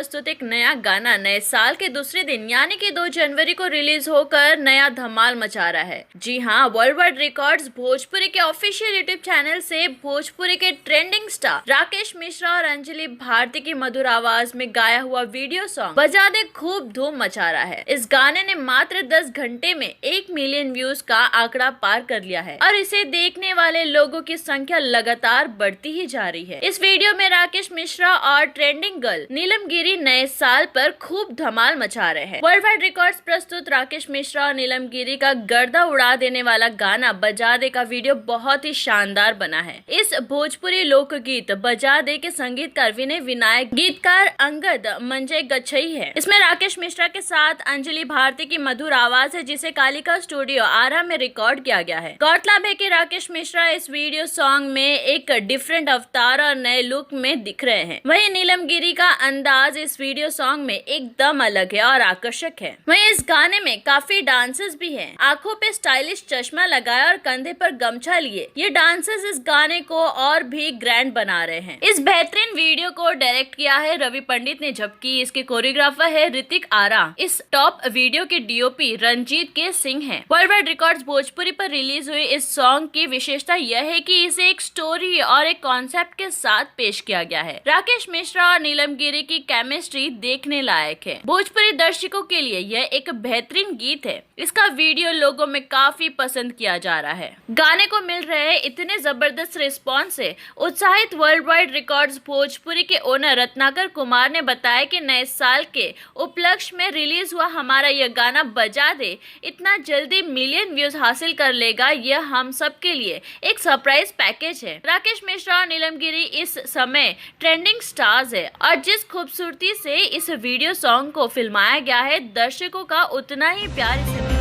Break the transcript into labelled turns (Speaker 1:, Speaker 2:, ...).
Speaker 1: प्रस्तुत एक नया गाना नए साल के दूसरे दिन यानी कि 2 जनवरी को रिलीज होकर नया धमाल मचा रहा है। जी हाँ, वर्ल्ड वाइड रिकॉर्ड्स भोजपुरी के ऑफिशियल यूट्यूब चैनल से भोजपुरी के ट्रेंडिंग स्टार राकेश मिश्रा और अंजलि भारती की मधुर आवाज में गाया हुआ वीडियो सॉन्ग बजा दे खूब धूम मचा रहा है। इस गाने ने मात्र 10 घंटे में 1 मिलियन व्यूज का आंकड़ा पार कर लिया है और इसे देखने वाले लोगों की संख्या लगातार बढ़ती ही जा रही है। इस वीडियो में राकेश मिश्रा और ट्रेंडिंग गर्ल नीलम गिरी नए साल पर खूब धमाल मचा रहे हैं। वर्ल्ड वाइड रिकॉर्ड्स प्रस्तुत राकेश मिश्रा और नीलम गिरी का गर्दा उड़ा देने वाला गाना बजा दे का वीडियो बहुत ही शानदार बना है। इस भोजपुरी लोकगीत बजा दे के संगीतकार विनय विनायक, गीतकार अंगद मंजय गच्छई है। इसमें राकेश मिश्रा के साथ अंजलि भारती की मधुर आवाज है, जिसे कालिका स्टूडियो आरा में रिकॉर्ड किया गया है। गौरतलब है कि राकेश मिश्रा इस वीडियो सॉन्ग में एक डिफरेंट अवतार और नए लुक में दिख रहे हैं। वहीं नीलम गिरी का अंदाज इस वीडियो सॉन्ग में एकदम अलग है और आकर्षक है। वहीं इस गाने में काफी डांसर्स भी हैं। आंखों पे स्टाइलिश चश्मा लगाया और कंधे पर गमछा लिए ये डांसर्स इस गाने को और भी ग्रैंड बना रहे हैं। इस बेहतरीन वीडियो को डायरेक्ट किया है रवि पंडित ने, जबकि इसके कोरियोग्राफर है ऋतिक आरा। इस टॉप वीडियो के डीओपी रंजीत के सिंह हैं। वर्ल्ड वाइड रिकॉर्ड्स भोजपुरी पर रिलीज हुई इस सॉन्ग की विशेषता यह है कि इसे एक स्टोरी और एक कॉन्सेप्ट के साथ पेश किया गया है। राकेश मिश्रा और नीलम गिरी की केमिस्ट्री देखने लायक है। भोजपुरी दर्शकों के लिए यह एक बेहतरीन गीत है। इसका वीडियो लोगों में काफी पसंद किया जा रहा है। गाने को मिल रहे इतने जबरदस्त रिस्पॉन्स से उत्साहित वर्ल्ड वाइड रिकॉर्ड्स भोजपुरी के ओनर रत्नाकर कुमार ने बताया कि नए साल के उपलक्ष्य में रिलीज हुआ हमारा यह गाना बजा दे इतना जल्दी मिलियन व्यूज हासिल कर लेगा, यह हम सब के लिए एक सरप्राइज पैकेज है। राकेश मिश्रा और नीलम गिरी इस समय ट्रेंडिंग स्टार्स है और जिस खूबसूरती से इस वीडियो सॉन्ग को फिल्माया गया है, दर्शकों का उतना ही प्यार इसे